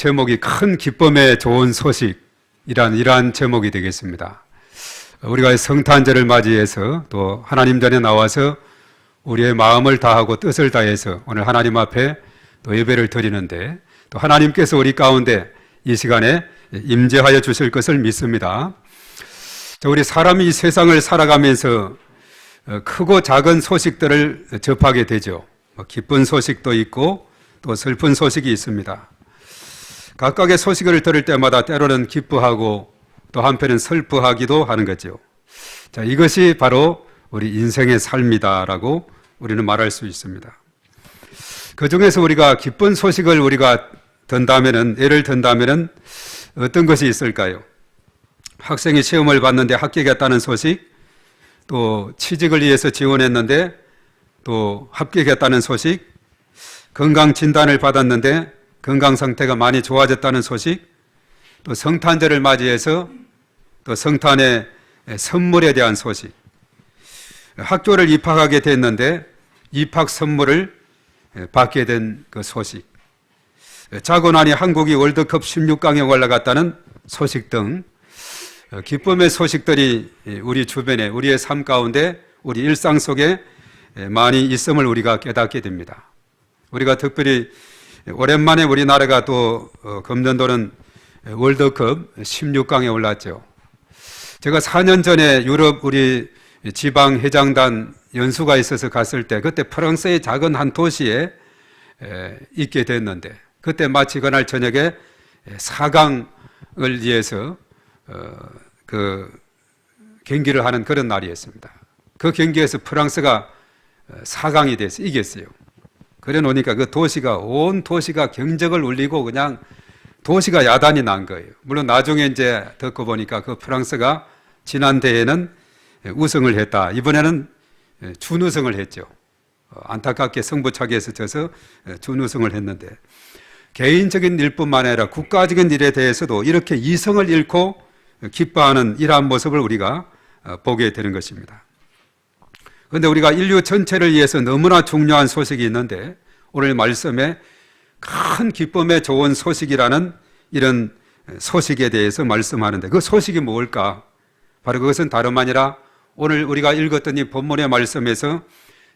제목이 큰 기쁨의 좋은 소식이란 제목이 되겠습니다. 우리가 성탄절을 맞이해서 또 하나님 전에 나와서 우리의 마음을 다하고 뜻을 다해서 오늘 하나님 앞에 또 예배를 드리는데 또 하나님께서 우리 가운데 이 시간에 임재하여 주실 것을 믿습니다. 우리 사람이 이 세상을 살아가면서 크고 작은 소식들을 접하게 되죠. 기쁜 소식도 있고 또 슬픈 소식이 있습니다. 각각의 소식을 들을 때마다 때로는 기뻐하고 또 한편은 슬퍼하기도 하는 거죠. 자, 이것이 바로 우리 인생의 삶이다라고 우리는 말할 수 있습니다. 그 중에서 우리가 기쁜 소식을 우리가 예를 든다면은 어떤 것이 있을까요? 학생이 시험을 봤는데 합격했다는 소식, 또 취직을 위해서 지원했는데 또 합격했다는 소식, 건강 진단을 받았는데 건강 상태가 많이 좋아졌다는 소식, 또 성탄절을 맞이해서 또 성탄의 선물에 대한 소식, 학교를 입학하게 됐는데 입학 선물을 받게 된 그 소식, 자고 나니 한국이 월드컵 16강에 올라갔다는 소식 등 기쁨의 소식들이 우리 주변에, 우리의 삶 가운데, 우리 일상 속에 많이 있음을 우리가 깨닫게 됩니다. 우리가 특별히 오랜만에 우리나라가 또 금년도는 월드컵 16강에 올랐죠. 제가 4년 전에 유럽 우리 지방 회장단 연수가 있어서 갔을 때 그때 프랑스의 작은 한 도시에 있게 됐는데 그때 마치 그날 저녁에 4강을 위해서 그 경기를 하는 그런 날이었습니다. 그 경기에서 프랑스가 4강이 돼서 이겼어요. 그래 놓으니까 그 도시가, 온 도시가 경적을 울리고 그냥 도시가 야단이 난 거예요. 물론 나중에 이제 듣고 보니까 그 프랑스가 지난 대회는 우승을 했다. 이번에는 준우승을 했죠. 안타깝게 승부차기에서 져서 준우승을 했는데 개인적인 일뿐만 아니라 국가적인 일에 대해서도 이렇게 이성을 잃고 기뻐하는 이러한 모습을 우리가 보게 되는 것입니다. 그런데 우리가 인류 전체를 위해서 너무나 중요한 소식이 있는데 오늘 말씀에 큰 기쁨의 좋은 소식이라는 이런 소식에 대해서 말씀하는데 그 소식이 뭘까? 바로 그것은 다름 아니라 오늘 우리가 읽었던 이 본문의 말씀에서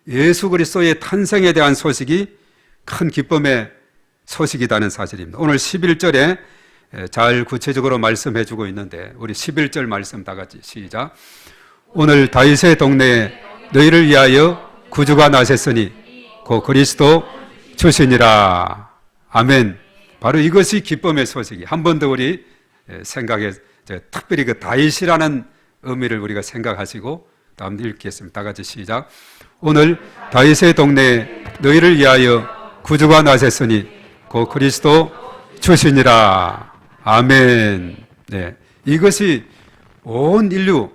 예수 그리스도의 탄생에 대한 소식이 큰 기쁨의 소식이라는 사실입니다. 오늘 11절에 잘 구체적으로 말씀해 주고 있는데 우리 11절 말씀 다 같이 시작. 오늘 다윗의 동네에 너희를 위하여 구주가 나셨으니 곧 그리스도 주시니라. 아멘. 바로 이것이 기쁨의 소식이. 한 번 더 우리 생각에 특별히 그 다윗이라는 의미를 우리가 생각하시고 다음 읽겠습니다. 다 같이 시작. 오늘 다윗의 동네에 너희를 위하여 구주가 나셨으니 곧 그리스도 주시니라. 아멘. 네, 이것이 온 인류,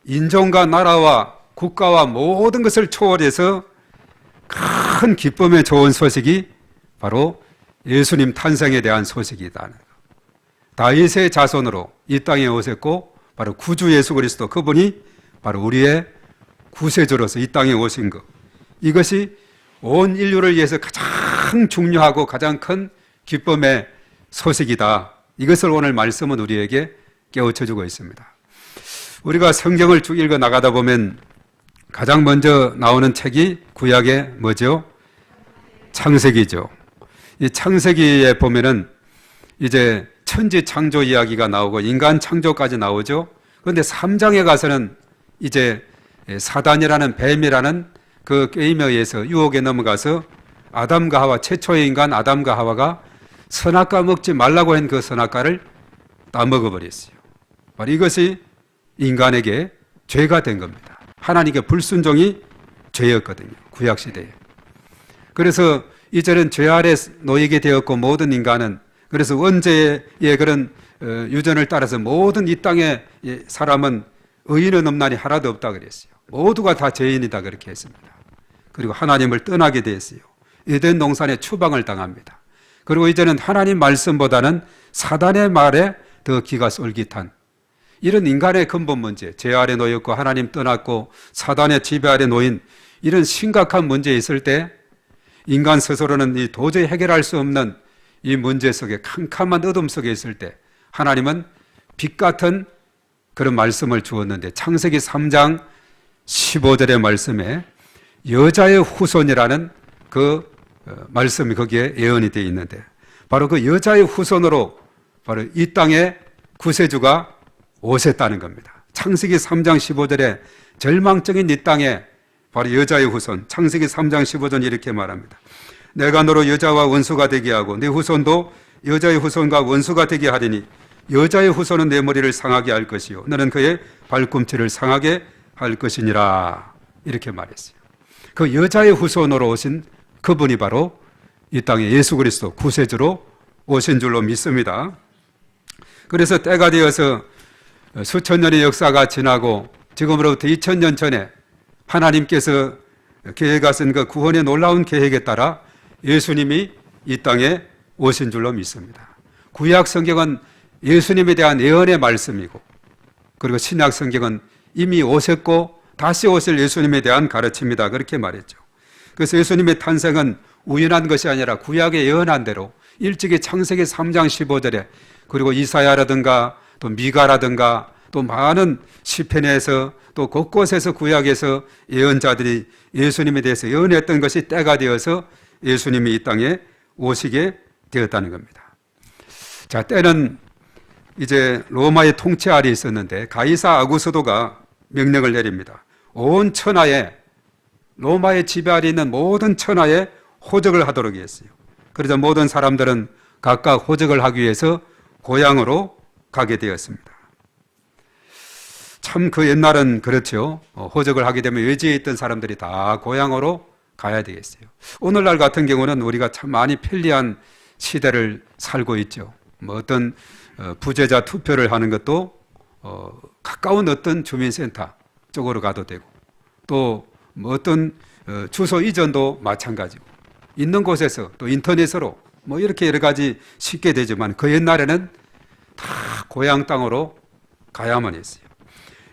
인종과 나라와 국가와 모든 것을 초월해서 큰 기쁨의 좋은 소식이 바로 예수님 탄생에 대한 소식이다. 다윗의 자손으로 이 땅에 오셨고 바로 구주 예수 그리스도, 그분이 바로 우리의 구세주로서 이 땅에 오신 것, 이것이 온 인류를 위해서 가장 중요하고 가장 큰 기쁨의 소식이다. 이것을 오늘 말씀은 우리에게 깨우쳐 주고 있습니다. 우리가 성경을 쭉 읽어 나가다 보면 가장 먼저 나오는 책이 구약의 뭐죠? 창세기죠. 이 창세기에 보면은 이제 천지 창조 이야기가 나오고 인간 창조까지 나오죠. 그런데 3장에 가서는 이제 사단이라는 뱀이라는 그 게임에 의해서 유혹에 넘어가서 아담과 하와, 최초의 인간 아담과 하와가 선악과 먹지 말라고 한 그 선악과를 따먹어버렸어요. 바로 이것이 인간에게 죄가 된 겁니다. 하나님께 불순종이 죄였거든요. 구약시대에. 그래서 이제는 죄 아래 놓이게 되었고 모든 인간은, 그래서 원죄의 그런 유전을 따라서 모든 이 땅의 사람은 의인은 없나니 하나도 없다 그랬어요. 모두가 다 죄인이다 그렇게 했습니다. 그리고 하나님을 떠나게 되었어요. 에덴 동산에 추방을 당합니다. 그리고 이제는 하나님 말씀보다는 사단의 말에 더 귀가 쏠깃한 이런 인간의 근본 문제, 죄 아래 놓였고 하나님 떠났고 사단의 지배 아래 놓인 이런 심각한 문제에 있을 때 인간 스스로는 도저히 해결할 수 없는 이 문제 속에 캄캄한 어둠 속에 있을 때 하나님은 빛 같은 그런 말씀을 주었는데 창세기 3장 15절의 말씀에 여자의 후손이라는 그 말씀이 거기에 예언이 되어 있는데 바로 그 여자의 후손으로 바로 이 땅에 구세주가 오셨다는 겁니다. 창세기 3장 15절에 절망적인 이 땅에 바로 여자의 후손, 창세기 3장 15절 이렇게 말합니다. 내가 너로 여자와 원수가 되게 하고 네 후손도 여자의 후손과 원수가 되게 하리니 여자의 후손은 내 머리를 상하게 할 것이요 너는 그의 발꿈치를 상하게 할 것이니라 이렇게 말했어요. 그 여자의 후손으로 오신 그분이 바로 이 땅에 예수 그리스도 구세주로 오신 줄로 믿습니다. 그래서 때가 되어서 수천 년의 역사가 지나고 지금으로부터 2000년 전에 하나님께서 계획하신 그 구원의 놀라운 계획에 따라 예수님이 이 땅에 오신 줄로 믿습니다. 구약 성경은 예수님에 대한 예언의 말씀이고 그리고 신약 성경은 이미 오셨고 다시 오실 예수님에 대한 가르침이다 그렇게 말했죠. 그래서 예수님의 탄생은 우연한 것이 아니라 구약에 예언한 대로 일찍이 창세기 3장 15절에 그리고 이사야라든가 또 미가라든가 또 많은 시편에서 또 곳곳에서 구약에서 예언자들이 예수님에 대해서 예언했던 것이 때가 되어서 예수님이 이 땅에 오시게 되었다는 겁니다. 자, 때는 이제 로마의 통치 아래 있었는데 가이사 아구스도가 명령을 내립니다. 온 천하에 로마의 지배 아래 있는 모든 천하에 호적을 하도록 했어요. 그래서 모든 사람들은 각각 호적을 하기 위해서 고향으로 가게 되었습니다. 참 그 옛날은 그렇죠. 호적을 하게 되면 외지에 있던 사람들이 다 고향으로 가야 되겠어요. 오늘날 같은 경우는 우리가 참 많이 편리한 시대를 살고 있죠. 뭐 어떤 부재자 투표를 하는 것도 가까운 어떤 주민센터 쪽으로 가도 되고 또 뭐 어떤 주소 이전도 마찬가지고 있는 곳에서 또 인터넷으로 뭐 이렇게 여러 가지 쉽게 되지만 그 옛날에는 다 고향 땅으로 가야만 했어요.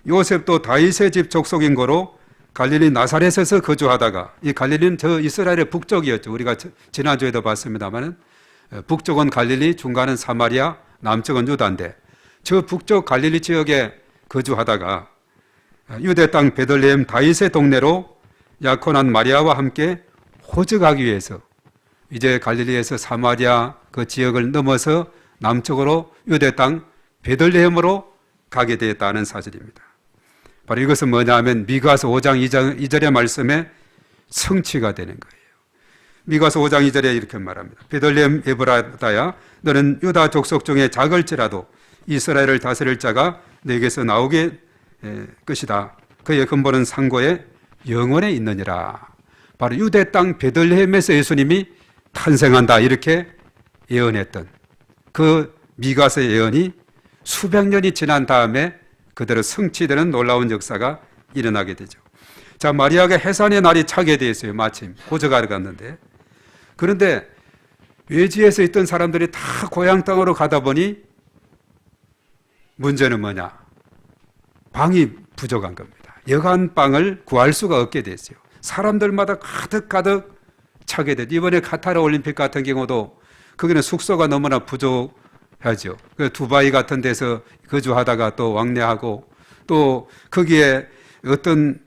요셉도 다윗의 집 족속인 거로 갈릴리 나사렛에서 거주하다가 이 갈릴리는 저 이스라엘의 북쪽이었죠. 우리가 지난주에도 봤습니다만 북쪽은 갈릴리, 중간은 사마리아, 남쪽은 유다인데 저 북쪽 갈릴리 지역에 거주하다가 유대 땅 베들레헴 다윗의 동네로 약혼한 마리아와 함께 호적하기 위해서 이제 갈릴리에서 사마리아 그 지역을 넘어서 남쪽으로 유대 땅 베들레헴으로 가게 되었다는 사실입니다. 바로 이것은 뭐냐 하면 미가서 5장 2절의 말씀에 성취가 되는 거예요. 미가서 5장 2절에 이렇게 말합니다. 베들레헴 에브라다야 너는 유다 족속 중에 작을지라도 이스라엘을 다스릴 자가 내게서 나오게 것이다. 그의 근본은 상고에 영원에 있느니라. 바로 유대 땅 베들레헴에서 예수님이 탄생한다 이렇게 예언했던 그 미가서의 예언이 수백 년이 지난 다음에 그대로 성취되는 놀라운 역사가 일어나게 되죠. 자, 마리아가 해산의 날이 차게 되어 있어요. 마침 호적하러 갔는데 그런데 외지에서 있던 사람들이 다 고향 땅으로 가다 보니 문제는 뭐냐? 방이 부족한 겁니다. 여간 방을 구할 수가 없게 됐어요. 사람들마다 가득 차게 됐죠. 이번에 카타르 올림픽 같은 경우도 거기는 숙소가 너무나 부족하죠. 두바이 같은 데서 거주하다가 또 왕래하고 또 거기에 어떤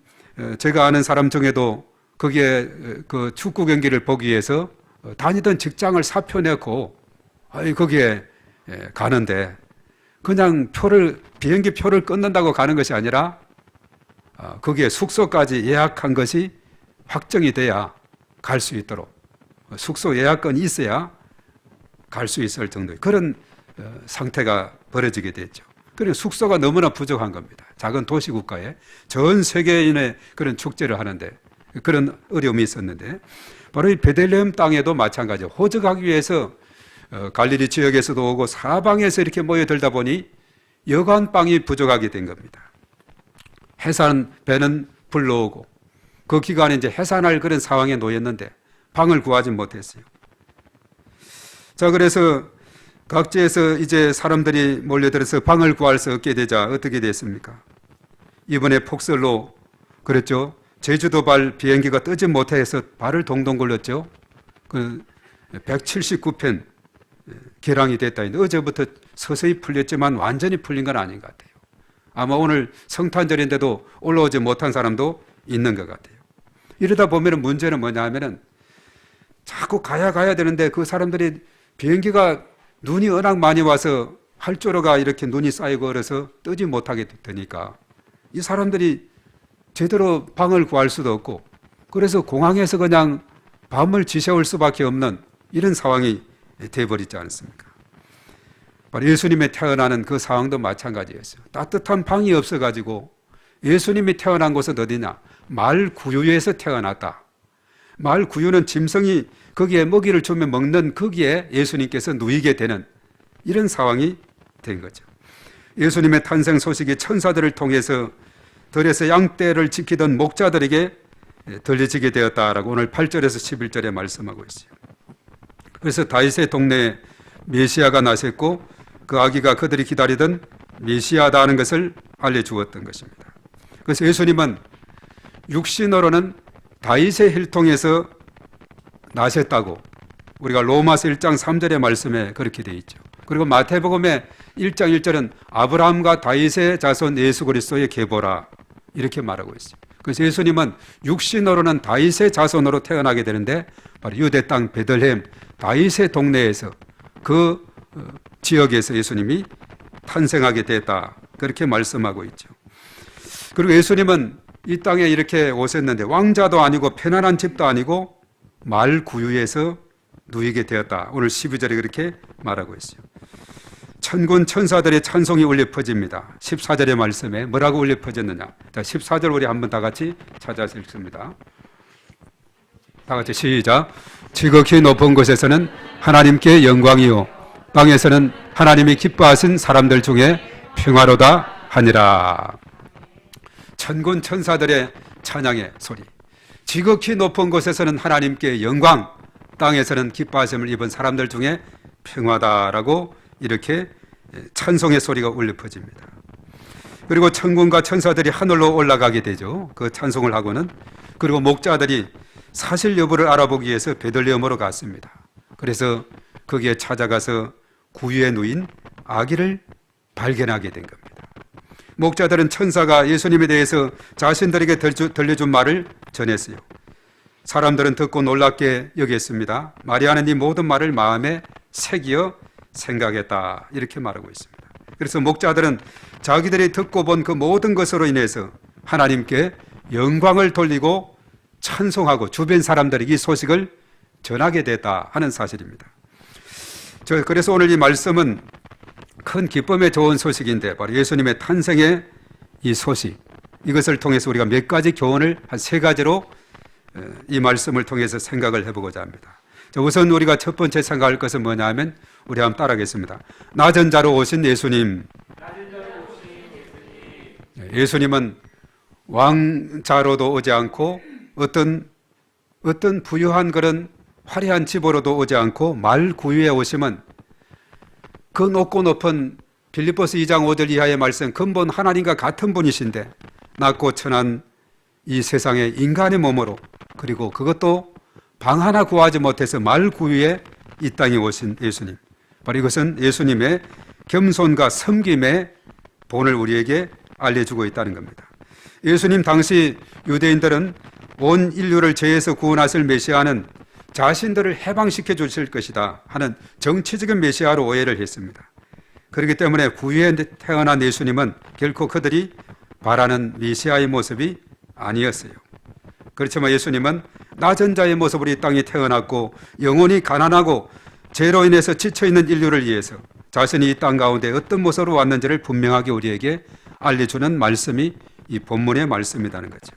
제가 아는 사람 중에도 거기에 그 축구 경기를 보기 위해서 다니던 직장을 사표내고 거기에 가는데 그냥 비행기 표를 끊는다고 가는 것이 아니라 거기에 숙소까지 예약한 것이 확정이 돼야 갈 수 있도록 숙소 예약권이 있어야 갈 수 있을 정도의 그런 상태가 벌어지게 됐죠. 그리고 숙소가 너무나 부족한 겁니다. 작은 도시국가에 전 세계인의 그런 축제를 하는데 그런 어려움이 있었는데 바로 이 베들레헴 땅에도 마찬가지로 호적하기 위해서 갈릴리 지역에서도 오고 사방에서 이렇게 모여들다 보니 여관방이 부족하게 된 겁니다. 해산 배는 불러오고 그 기간에 이제 해산할 그런 상황에 놓였는데 방을 구하지 못했어요. 자, 그래서 각지에서 이제 사람들이 몰려들어서 방을 구할 수 없게 되자 어떻게 됐습니까? 이번에 폭설로 그랬죠. 제주도 발 비행기가 뜨지 못해서 발을 동동 굴렸죠. 그 179편 개량이 됐다 했는데 어제부터 서서히 풀렸지만 완전히 풀린 건 아닌 것 같아요. 아마 오늘 성탄절인데도 올라오지 못한 사람도 있는 것 같아요. 이러다 보면 문제는 뭐냐 하면은 자꾸 가야 되는데 그 사람들이 비행기가 눈이 워낙 많이 와서 활주로가 이렇게 눈이 쌓이고 얼어서 뜨지 못하게 되니까 이 사람들이 제대로 방을 구할 수도 없고 그래서 공항에서 그냥 밤을 지새울 수밖에 없는 이런 상황이 돼버리지 않습니까? 바로 예수님이 태어나는 그 상황도 마찬가지였어요. 따뜻한 방이 없어가지고 예수님이 태어난 곳은 어디냐? 말구유에서 태어났다. 말구유는 짐승이 거기에 먹이를 주면 먹는 거기에 예수님께서 누이게 되는 이런 상황이 된 거죠. 예수님의 탄생 소식이 천사들을 통해서 들에서 양떼를 지키던 목자들에게 들려지게 되었다라고 오늘 8절에서 11절에 말씀하고 있어요. 그래서 다윗의 동네에 메시아가 나셨고 그 아기가 그들이 기다리던 메시아다 하는 것을 알려주었던 것입니다. 그래서 예수님은 육신으로는 다윗의 혈통에서 나셨다고 우리가 로마서 1장 3절의 말씀에 그렇게 되어 있죠. 그리고 마태복음의 1장 1절은 아브라함과 다윗의 자손 예수 그리스도의 계보라 이렇게 말하고 있어요. 그래서 예수님은 육신으로는 다윗의 자손으로 태어나게 되는데 바로 유대 땅 베들레헴 다윗의 동네에서 그 지역에서 예수님이 탄생하게 됐다 그렇게 말씀하고 있죠. 그리고 예수님은 이 땅에 이렇게 오셨는데 왕자도 아니고 편안한 집도 아니고 말구유에서 누이게 되었다. 오늘 12절에 그렇게 말하고 있어요. 천군 천사들의 찬송이 울려 퍼집니다. 14절의 말씀에 뭐라고 울려 퍼졌느냐. 자, 14절 우리 한번 다 같이 찾아서 읽습니다. 다 같이 시작. 지극히 높은 곳에서는 하나님께 영광이요 땅에서는 하나님이 기뻐하신 사람들 중에 평화로다 하니라. 천군 천사들의 찬양의 소리. 지극히 높은 곳에서는 하나님께 영광, 땅에서는 기뻐하심을 입은 사람들 중에 평화다라고 이렇게 찬송의 소리가 울려 퍼집니다. 그리고 천군과 천사들이 하늘로 올라가게 되죠. 그 찬송을 하고는. 그리고 목자들이 사실 여부를 알아보기 위해서 베들레헴으로 갔습니다. 그래서 거기에 찾아가서 구유에 누인 아기를 발견하게 된 겁니다. 목자들은 천사가 예수님에 대해서 자신들에게 들려준 말을 전했어요. 사람들은 듣고 놀랍게 여겼습니다. 마리아는 이 모든 말을 마음에 새기어 생각했다 이렇게 말하고 있습니다. 그래서 목자들은 자기들이 듣고 본 그 모든 것으로 인해서 하나님께 영광을 돌리고 찬송하고 주변 사람들에게 이 소식을 전하게 됐다 하는 사실입니다. 그래서 오늘 이 말씀은 큰 기쁨의 좋은 소식인데 바로 예수님의 탄생의 이 소식 이것을 통해서 우리가 몇 가지 교훈을 한 세 가지로 이 말씀을 통해서 생각을 해보고자 합니다. 우선 우리가 첫 번째 생각할 것은 뭐냐 하면 우리 한번 따라하겠습니다. 낮은 자로 오신 예수님. 예수님은 왕자로도 오지 않고 어떤 부유한 그런 화려한 집으로도 오지 않고 말구유에 오심은 그 높고 높은 빌립보서 2장 5절 이하의 말씀 근본 하나님과 같은 분이신데 낮고 천한 이 세상의 인간의 몸으로 그리고 그것도 방 하나 구하지 못해서 말구유에 이 땅에 오신 예수님. 바로 이것은 예수님의 겸손과 섬김의 본을 우리에게 알려주고 있다는 겁니다. 예수님 당시 유대인들은 온 인류를 죄에서 구원하실 메시아는 자신들을 해방시켜 주실 것이다 하는 정치적인 메시아로 오해를 했습니다. 그렇기 때문에 구유에 태어난 예수님은 결코 그들이 바라는 메시아의 모습이 아니었어요. 그렇지만 예수님은 낮은 자의 모습으로 이 땅에 태어났고 영혼이 가난하고 죄로 인해서 지쳐있는 인류를 위해서 자신이 이 땅 가운데 어떤 모습으로 왔는지를 분명하게 우리에게 알려주는 말씀이 이 본문의 말씀이라는 거죠.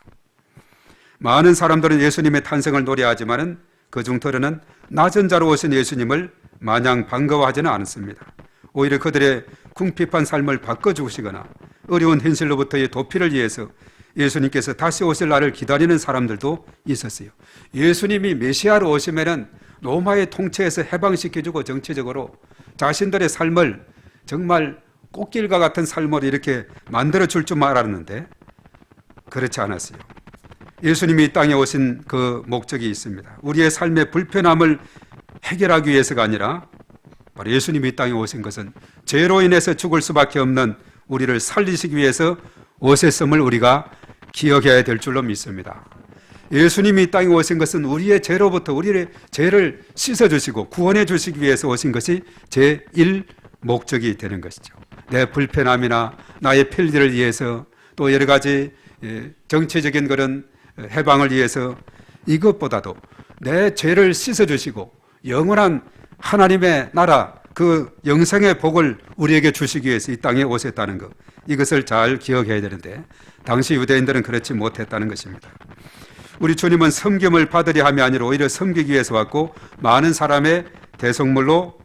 많은 사람들은 예수님의 탄생을 노래하지만은 그중 더러는 낮은 자로 오신 예수님을 마냥 반가워하지는 않습니다. 오히려 그들의 궁핍한 삶을 바꿔주시거나 어려운 현실로부터의 도피를 위해서 예수님께서 다시 오실 날을 기다리는 사람들도 있었어요. 예수님이 메시아로 오시면은 로마의 통치에서 해방시켜주고 정치적으로 자신들의 삶을 정말 꽃길과 같은 삶으로 이렇게 만들어줄 줄 알았는데 그렇지 않았어요. 예수님이 이 땅에 오신 그 목적이 있습니다. 우리의 삶의 불편함을 해결하기 위해서가 아니라 바로 예수님이 이 땅에 오신 것은 죄로 인해서 죽을 수밖에 없는 우리를 살리시기 위해서 오셨음을 우리가 기억해야 될 줄로 믿습니다. 예수님이 이 땅에 오신 것은 우리의 죄로부터 우리의 죄를 씻어주시고 구원해 주시기 위해서 오신 것이 제1 목적이 되는 것이죠. 내 불편함이나 나의 편리를 위해서 또 여러 가지 정치적인 그런 해방을 위해서 이것보다도 내 죄를 씻어주시고 영원한 하나님의 나라 그 영생의 복을 우리에게 주시기 위해서 이 땅에 오셨다는 것, 이것을 잘 기억해야 되는데 당시 유대인들은 그렇지 못했다는 것입니다. 우리 주님은 섬김을 받으려 함이 아니라 오히려 섬기기 위해서 왔고 많은 사람의 대속물로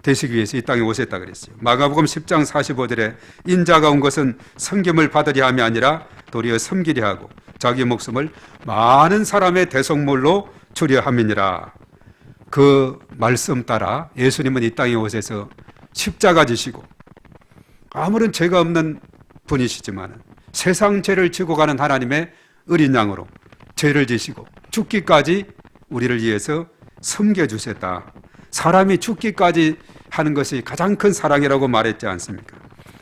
되시기 위해서 이 땅에 오셨다 그랬어요. 마가복음 10장 45절에 인자가 온 것은 섬김을 받으려 함이 아니라 도리어 섬기려 하고 자기 목숨을 많은 사람의 대속물로 주려 함이니라. 그 말씀 따라 예수님은 이 땅에 오셔서 십자가 지시고 아무런 죄가 없는 분이시지만 세상 죄를 지고 가는 하나님의 어린 양으로 죄를 지시고 죽기까지 우리를 위해서 섬겨주셨다. 사람이 죽기까지 하는 것이 가장 큰 사랑이라고 말했지 않습니까?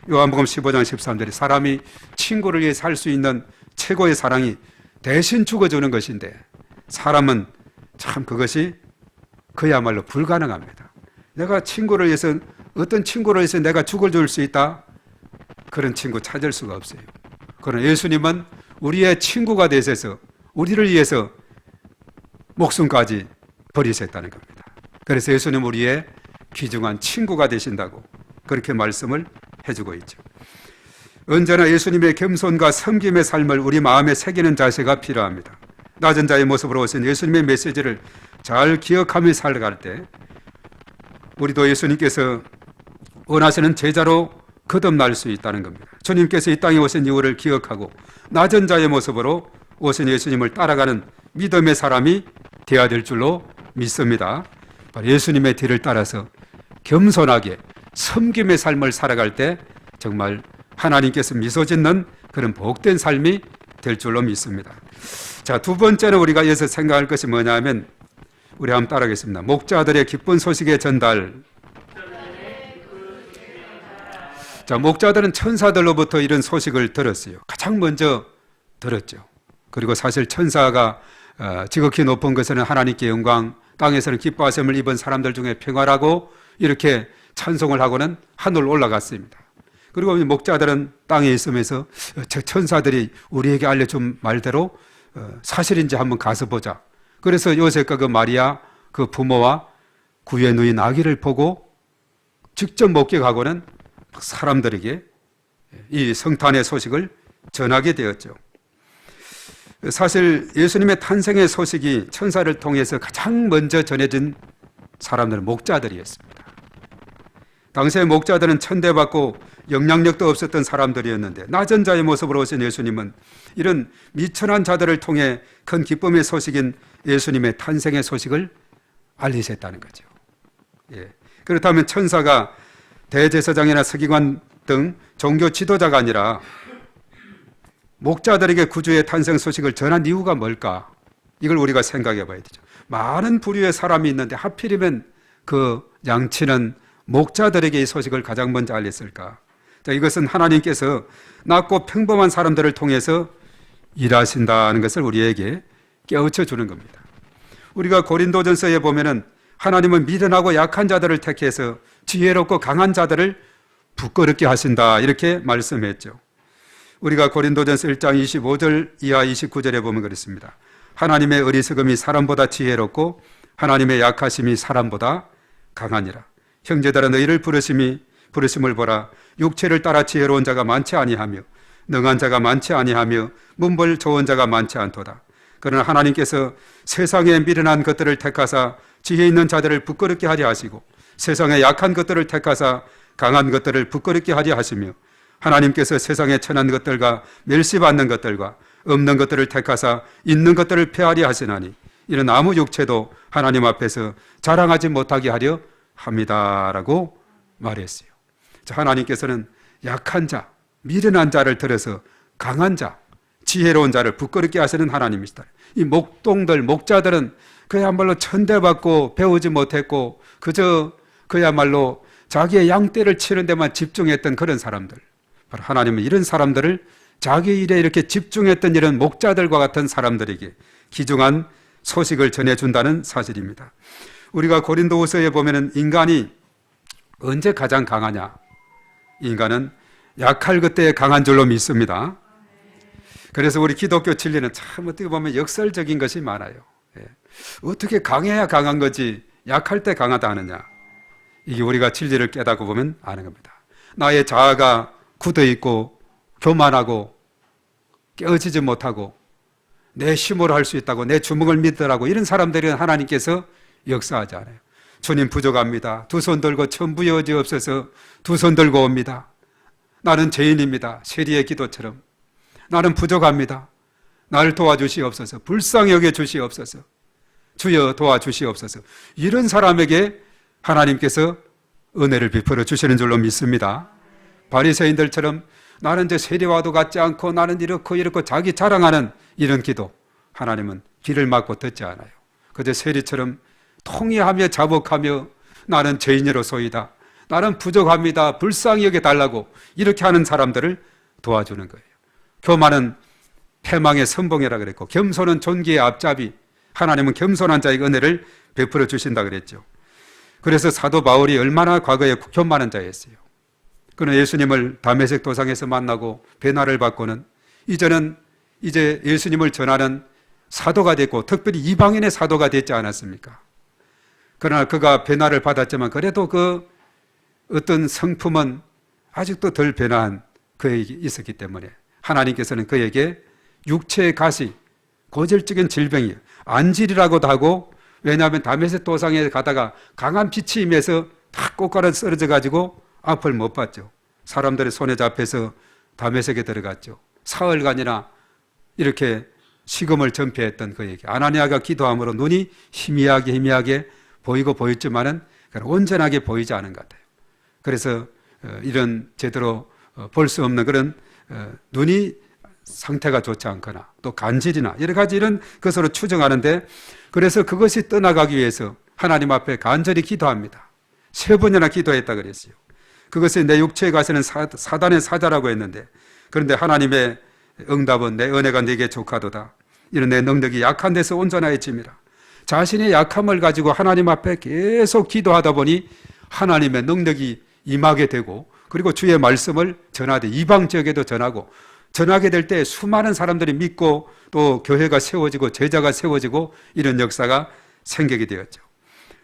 요한복음 15장 13절에 사람이 친구를 위해 살 수 있는 최고의 사랑이 대신 죽어주는 것인데 사람은 참 그것이 그야말로 불가능합니다. 내가 친구를 위해서 어떤 친구를 위해서 내가 죽을 줄 수 있다? 그런 친구 찾을 수가 없어요. 그러나 예수님은 우리의 친구가 되셔서 우리를 위해서 목숨까지 버리셨다는 겁니다. 그래서 예수님 우리의 귀중한 친구가 되신다고 그렇게 말씀을 해주고 있죠. 언제나 예수님의 겸손과 섬김의 삶을 우리 마음에 새기는 자세가 필요합니다. 낮은 자의 모습으로 오신 예수님의 메시지를 잘 기억하며 살아갈 때 우리도 예수님께서 원하시는 제자로 거듭날 수 있다는 겁니다. 주님께서 이 땅에 오신 이유를 기억하고 낮은 자의 모습으로 오신 예수님을 따라가는 믿음의 사람이 되어야 될 줄로 믿습니다. 바로 예수님의 뒤를 따라서 겸손하게 섬김의 삶을 살아갈 때 정말 하나님께서 미소 짓는 그런 복된 삶이 될 줄로 믿습니다. 자, 두 번째는 우리가 여기서 생각할 것이 뭐냐면 우리 한번 따라하겠습니다. 목자들의 기쁜 소식의 전달. 자, 목자들은 천사들로부터 이런 소식을 들었어요. 가장 먼저 들었죠. 그리고 사실 천사가 지극히 높은 것에는 하나님께 영광, 땅에서는 기뻐하심을 입은 사람들 중에 평화라고 이렇게 찬송을 하고는 하늘로 올라갔습니다. 그리고 목자들은 땅에 있으면서 저 천사들이 우리에게 알려준 말대로 사실인지 한번 가서 보자. 그래서 요셉과 그 마리아 그 부모와 구유에 누인 아기를 보고 직접 목격하고는 사람들에게 이 성탄의 소식을 전하게 되었죠. 사실 예수님의 탄생의 소식이 천사를 통해서 가장 먼저 전해진 사람들은 목자들이었습니다. 당시의 목자들은 천대받고 영향력도 없었던 사람들이었는데 낮은 자의 모습으로 오신 예수님은 이런 미천한 자들을 통해 큰 기쁨의 소식인 예수님의 탄생의 소식을 알리셨다는 거죠. 예. 그렇다면 천사가 대제사장이나 서기관 등 종교 지도자가 아니라 목자들에게 구주의 탄생 소식을 전한 이유가 뭘까? 이걸 우리가 생각해 봐야 되죠. 많은 부류의 사람이 있는데 하필이면 그 양치는 목자들에게 이 소식을 가장 먼저 알렸을까? 자, 이것은 하나님께서 낮고 평범한 사람들을 통해서 일하신다는 것을 우리에게 깨우쳐 주는 겁니다. 우리가 고린도전서에 보면은 하나님은 미련하고 약한 자들을 택해서 지혜롭고 강한 자들을 부끄럽게 하신다 이렇게 말씀했죠. 우리가 고린도전서 1장 25절 이하 29절에 보면 그렇습니다. 하나님의 어리석음이 사람보다 지혜롭고 하나님의 약하심이 사람보다 강하니라. 형제들아 너희를 부르심을 보라. 육체를 따라 지혜로운 자가 많지 아니하며 능한 자가 많지 아니하며 문벌 좋은 자가 많지 않도다. 그러나 하나님께서 세상에 미련한 것들을 택하사 지혜 있는 자들을 부끄럽게 하려 하시고 세상에 약한 것들을 택하사 강한 것들을 부끄럽게 하려 하시며 하나님께서 세상에 천한 것들과 멸시받는 것들과 없는 것들을 택하사 있는 것들을 폐하려 하시나니 이는 아무 육체도 하나님 앞에서 자랑하지 못하게 하려 합니다라고 말했어요. 자, 하나님께서는 약한 자, 미련한 자를 들어서 강한 자, 지혜로운 자를 부끄럽게 하시는 하나님이시다. 이 목자들은 그야말로 천대받고 배우지 못했고 그저 그야말로 자기의 양떼를 치는 데만 집중했던 그런 사람들, 바로 하나님은 이런 사람들을 자기 일에 이렇게 집중했던 이런 목자들과 같은 사람들에게 귀중한 소식을 전해준다는 사실입니다. 우리가 고린도후서에 보면은 인간이 언제 가장 강하냐? 인간은 약할 그때에 강한 줄로 믿습니다. 그래서 우리 기독교 진리는 참 어떻게 보면 역설적인 것이 많아요. 어떻게 강해야 강한 거지 약할 때 강하다 하느냐? 이게 우리가 진리를 깨닫고 보면 아는 겁니다. 나의 자아가 굳어있고 교만하고 깨어지지 못하고 내 힘으로 할 수 있다고 내 주먹을 믿으라고 이런 사람들은 하나님께서 역사하지 않아요. 주님 부족합니다. 두 손 들고 천부 여지없어서 두 손 들고 옵니다. 나는 죄인입니다. 세리의 기도처럼 나는 부족합니다. 나를 도와주시옵소서. 불쌍히 여겨 주시옵소서. 주여 도와주시옵소서. 이런 사람에게 하나님께서 은혜를 베풀어 주시는 줄로 믿습니다. 바리새인들처럼 나는 저 세리와도 같지 않고 나는 이렇고 자기 자랑하는 이런 기도 하나님은 귀를 막고 듣지 않아요. 그저 세리처럼 통회하며 자복하며 나는 죄인으로소이다. 나는 부족합니다. 불쌍히 여겨달라고 이렇게 하는 사람들을 도와주는 거예요. 교만은 패망의 선봉이라 그랬고 겸손은 존귀의 앞잡이. 하나님은 겸손한 자에게 은혜를 베풀어 주신다 그랬죠. 그래서 사도 바울이 얼마나 과거에 교만한 자였어요. 그는 예수님을 다메섹 도상에서 만나고 배나를 받고는 이제는 예수님을 전하는 사도가 됐고 특별히 이방인의 사도가 됐지 않았습니까? 그러나 그가 배나를 받았지만 그래도 그 어떤 성품은 아직도 덜 변화한 그에게 있었기 때문에 하나님께서는 그에게 육체의 가시, 고질적인 질병이에요. 안질이라고도 하고 왜냐하면 다메섹 도상에 가다가 강한 빛이 임해서 탁 꽃가루 쓰러져 가지고 앞을 못 봤죠. 사람들의 손에 잡혀서 다메섹에 들어갔죠. 사흘간이나 이렇게 식음을 전폐했던 그에게 아나니아가 기도함으로 눈이 희미하게 보이고 보였지만은 온전하게 보이지 않은 것 같아요. 그래서 이런 제대로 볼 수 없는 그런 눈이 상태가 좋지 않거나 또 간질이나 여러 가지 이런 것으로 추정하는데 그래서 그것이 떠나가기 위해서 하나님 앞에 간절히 기도합니다. 3번이나 기도했다 그랬어요. 그것이 내 육체에 가서는 사단의 사자라고 했는데 그런데 하나님의 응답은 내 은혜가 네게 족하도다. 이런 내 능력이 약한 데서 온전하여짐이라. 자신의 약함을 가지고 하나님 앞에 계속 기도하다 보니 하나님의 능력이 임하게 되고 그리고 주의 말씀을 전하되 이방 지역에도 전하게 될 때 수많은 사람들이 믿고 또 교회가 세워지고 제자가 세워지고 이런 역사가 생기게 되었죠.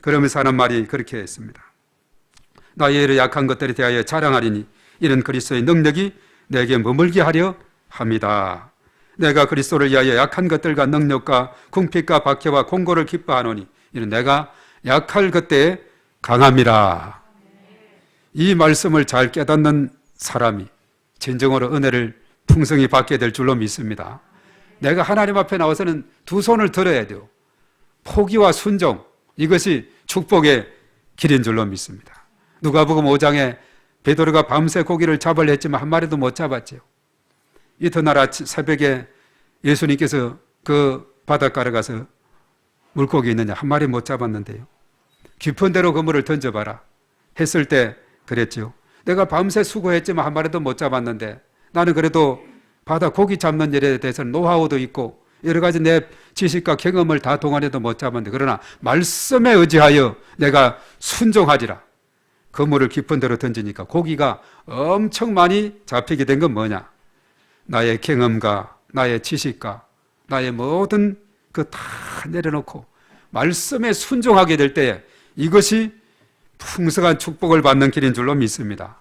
그러면서 하는 말이 그렇게 했습니다. 나의 여러 약한 것들에 대하여 자랑하리니 이런 그리스도의 능력이 내게 머물게 하려 합니다. 내가 그리스도를 위하여 약한 것들과 능력과 궁핍과 박해와 공고를 기뻐하노니 이는 내가 약할 그때에 강함이라. 이 말씀을 잘 깨닫는 사람이 진정으로 은혜를 풍성히 받게 될 줄로 믿습니다. 내가 하나님 앞에 나와서는 두 손을 들어야 돼요. 포기와 순종, 이것이 축복의 길인 줄로 믿습니다. 누가복음 5장에 베드로가 밤새 고기를 잡으려 했지만 한 마리도 못 잡았죠. 이튿날 새벽에 예수님께서 그 바닷가에 가서 물고기 있느냐 한 마리 못 잡았는데요. 깊은 데로 그물을 던져봐라 했을 때 그랬죠. 내가 밤새 수고했지만 한 마리도 못 잡았는데 나는 그래도 바다 고기 잡는 일에 대해서는 노하우도 있고 여러 가지 내 지식과 경험을 다 동원해도 못 잡았는데 그러나 말씀에 의지하여 내가 순종하지라. 그물을 깊은 데로 던지니까 고기가 엄청 많이 잡히게 된 건 뭐냐? 나의 경험과 나의 지식과 나의 모든 그 다 내려놓고 말씀에 순종하게 될 때에 이것이 풍성한 축복을 받는 길인 줄로 믿습니다.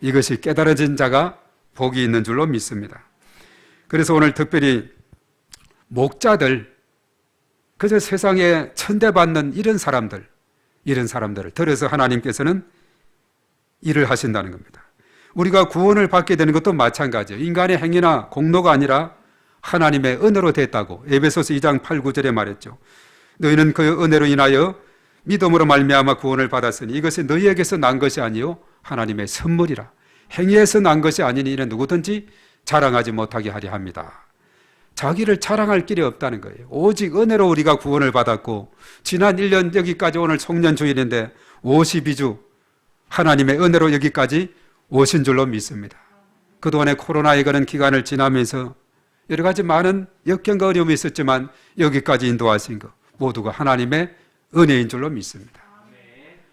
이것이 깨달아진 자가 복이 있는 줄로 믿습니다. 그래서 오늘 특별히 목자들, 그저 세상에 천대받는 이런 사람들을 들어서 하나님께서는 일을 하신다는 겁니다. 우리가 구원을 받게 되는 것도 마찬가지예요. 인간의 행위나 공로가 아니라 하나님의 은혜로 됐다고 에베소서 2장 8, 9절에 말했죠. 너희는 그 은혜로 인하여 믿음으로 말미암아 구원을 받았으니 이것이 너희에게서 난 것이 아니요 하나님의 선물이라. 행위에서 난 것이 아니니 이는 누구든지 자랑하지 못하게 하려 합니다. 자기를 자랑할 길이 없다는 거예요. 오직 은혜로 우리가 구원을 받았고 지난 1년 여기까지 오늘 송년주일인데 52주 하나님의 은혜로 여기까지 오신 줄로 믿습니다. 그동안에 코로나에 그런 기간을 지나면서 여러 가지 많은 역경과 어려움이 있었지만 여기까지 인도하신 것 모두가 하나님의 은혜인 줄로 믿습니다.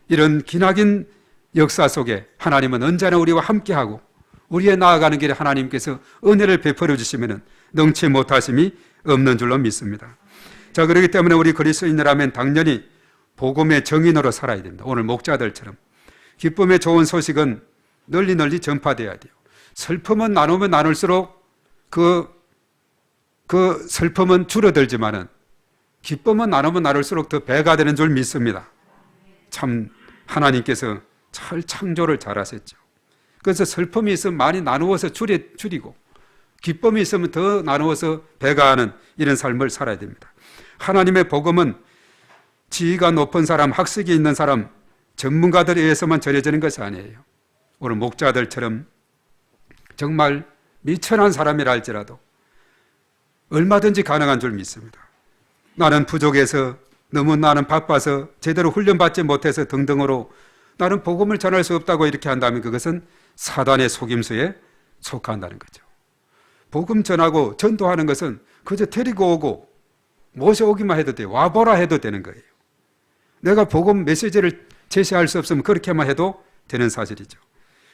이런 기나긴 역사 속에 하나님은 언제나 우리와 함께하고 우리의 나아가는 길에 하나님께서 은혜를 베풀어 주시면 능치 못하심이 없는 줄로 믿습니다. 자, 그렇기 때문에 우리 그리스도인이라면 당연히 복음의 정인으로 살아야 됩니다. 오늘 목자들처럼 기쁨의 좋은 소식은 널리 널리 전파돼야 돼요. 슬픔은 나누면 나눌수록 그 슬픔은 줄어들지만은 기쁨은 나누면 나눌수록 더 배가 되는 줄 믿습니다. 참 하나님께서 잘 창조를 잘하셨죠. 그래서 슬픔이 있으면 많이 나누어서 줄이고 기쁨이 있으면 더 나누어서 배가 하는 이런 삶을 살아야 됩니다. 하나님의 복음은 지위가 높은 사람, 학식이 있는 사람, 전문가들에 의해서만 전해지는 것이 아니에요. 오늘 목자들처럼 정말 미천한 사람이라 할지라도 얼마든지 가능한 줄 믿습니다. 나는 부족해서 너무 나는 바빠서 제대로 훈련받지 못해서 등등으로 나는 복음을 전할 수 없다고 이렇게 한다면 그것은 사단의 속임수에 속한다는 거죠. 복음 전하고 전도하는 것은 그저 데리고 오고 모셔오기만 해도 돼요. 와보라 해도 되는 거예요. 내가 복음 메시지를 제시할 수 없으면 그렇게만 해도 되는 사실이죠.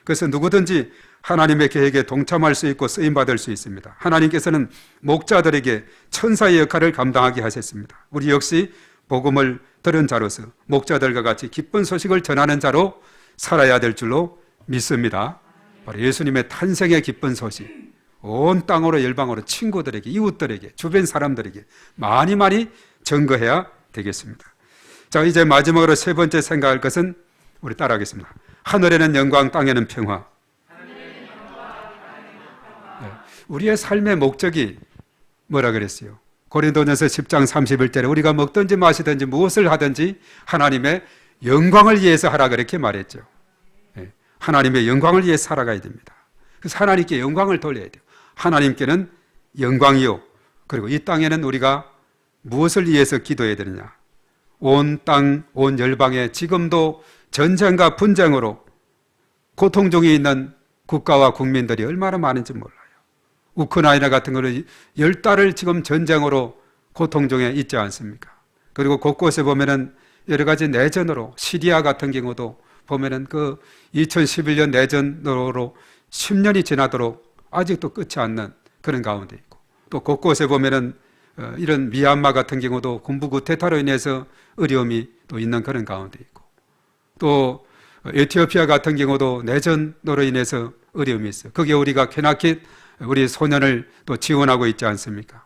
그래서 누구든지 하나님의 계획에 동참할 수 있고 쓰임받을 수 있습니다. 하나님께서는 목자들에게 천사의 역할을 감당하게 하셨습니다. 우리 역시 복음을 들은 자로서 목자들과 같이 기쁜 소식을 전하는 자로 살아야 될 줄로 믿습니다. 바로 예수님의 탄생의 기쁜 소식, 온 땅으로 열방으로 친구들에게, 이웃들에게, 주변 사람들에게 많이 많이 전거해야 되겠습니다. 자, 이제 마지막으로 세 번째 생각할 것은 우리 따라하겠습니다. 하늘에는 영광, 땅에는 평화. 네. 우리의 삶의 목적이 뭐라 그랬어요? 고린도전서 10장 31절에 우리가 먹든지 마시든지 무엇을 하든지 하나님의 영광을 위해서 하라 그렇게 말했죠. 네. 하나님의 영광을 위해 살아가야 됩니다. 그래서 하나님께 영광을 돌려야 돼요. 하나님께는 영광이요. 그리고 이 땅에는 우리가 무엇을 위해서 기도해야 되느냐? 온 땅, 온 열방에 지금도 전쟁과 분쟁으로 고통 중에 있는 국가와 국민들이 얼마나 많은지 몰라요. 우크라이나 같은 거는 10달을 지금 전쟁으로 고통 중에 있지 않습니까? 그리고 곳곳에 보면은 여러 가지 내전으로 시리아 같은 경우도 보면은 그 2011년 내전으로 10년이 지나도록 아직도 끝이 않는 그런 가운데 있고 또 곳곳에 보면은 이런 미얀마 같은 경우도 군부 쿠데타로 인해서 어려움이 또 있는 그런 가운데 있고 또 에티오피아 같은 경우도 내전으로 인해서 어려움이 있어요. 거기에 우리가 케나킷 우리 소년을 또 지원하고 있지 않습니까?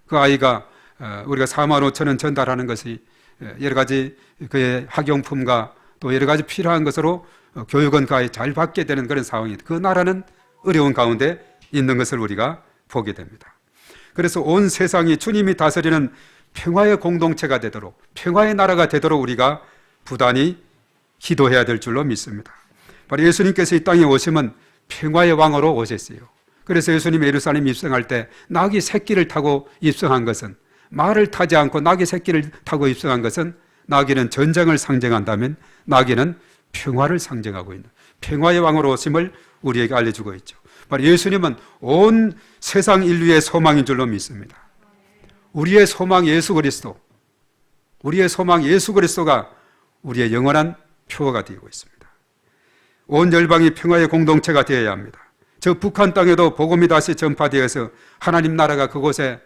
그 아이가 우리가 4만 5천 원 전달하는 것이 여러 가지 그의 학용품과 또 여러 가지 필요한 것으로 교육은 거의 잘 받게 되는 그런 상황입니다. 그 나라는 어려운 가운데 있는 것을 우리가 보게 됩니다. 그래서 온 세상이 주님이 다스리는 평화의 공동체가 되도록 평화의 나라가 되도록 우리가 부단히 기도해야 될 줄로 믿습니다. 바로 예수님께서 이 땅에 오시면 평화의 왕으로 오셨어요. 그래서 예수님이 예루살렘 입성할 때 나귀 새끼를 타고 입성한 것은 말을 타지 않고 나귀 새끼를 타고 입성한 것은 나귀는 전쟁을 상징한다면 나귀는 평화를 상징하고 있는 평화의 왕으로 오심을 우리에게 알려주고 있죠. 바로 예수님은 온 세상 인류의 소망인 줄로 믿습니다. 우리의 소망 예수 그리스도, 우리의 소망 예수 그리스도가 우리의 영원한 표어가 되고 있습니다. 온 열방이 평화의 공동체가 되어야 합니다. 저 북한 땅에도 복음이 다시 전파되어서 하나님 나라가 그곳에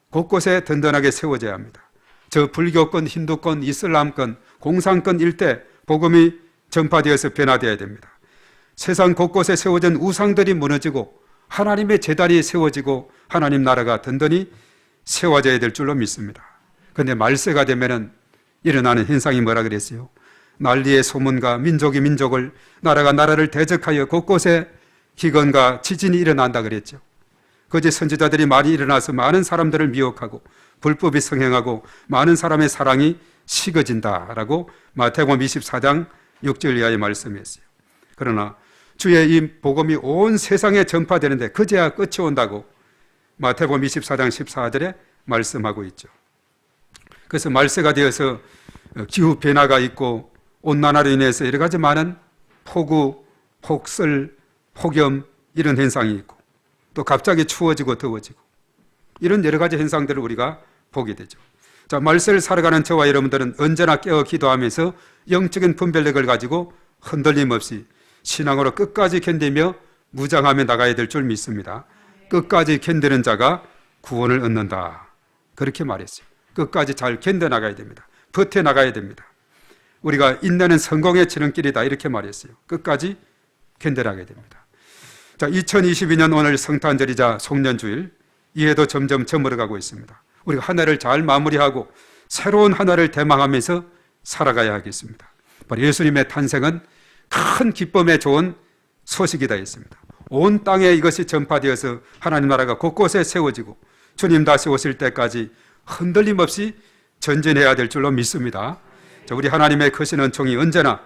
곳곳에 든든하게 세워져야 합니다. 저 불교권, 힌두권, 이슬람권, 공산권 일대 복음이 전파되어서 변화되어야 됩니다. 세상 곳곳에 세워진 우상들이 무너지고 하나님의 제단이 세워지고 하나님 나라가 든든히 세워져야 될 줄로 믿습니다. 그런데 말세가 되면은 일어나는 현상이 뭐라 그랬어요? 난리의 소문과 민족이 민족을, 나라가 나라를 대적하여 곳곳에 기근과 지진이 일어난다 그랬죠. 거짓 선지자들이 많이 일어나서 많은 사람들을 미혹하고 불법이 성행하고 많은 사람의 사랑이 식어진다라고 마태복음 24장 6절 이하에 말씀했어요. 그러나 주의 이 복음이 온 세상에 전파되는데 그제야 끝이 온다고 마태복음 24장 14절에 말씀하고 있죠. 그래서 말세가 되어서 기후 변화가 있고 온난화로 인해서 여러 가지 많은 폭우, 폭설, 폭염 이런 현상이 있고 또 갑자기 추워지고 더워지고 이런 여러 가지 현상들을 우리가 보게 되죠. 자, 말세를 살아가는 저와 여러분들은 언제나 깨어 기도하면서 영적인 분별력을 가지고 흔들림 없이 신앙으로 끝까지 견디며 무장하며 나가야 될 줄 믿습니다. 끝까지 견디는 자가 구원을 얻는다. 그렇게 말했어요. 끝까지 잘 견뎌나가야 됩니다. 버텨나가야 됩니다. 우리가 인내는 성공의 지름길이다 이렇게 말했어요. 끝까지 견뎌나가야 됩니다. 자, 2022년 오늘 성탄절이자 송년주일 이해도 점점 저물어가고 있습니다. 우리가 한 해를 잘 마무리하고 새로운 한 해를 대망하면서 살아가야 하겠습니다. 바로 예수님의 탄생은 큰 기쁨에 좋은 소식이다 했습니다. 온 땅에 이것이 전파되어서 하나님 나라가 곳곳에 세워지고 주님 다시 오실 때까지 흔들림 없이 전진해야 될 줄로 믿습니다. 자, 우리 하나님의 크신 은총이 언제나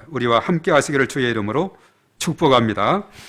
우리와 함께 하시기를 주의 이름으로 축복합니다.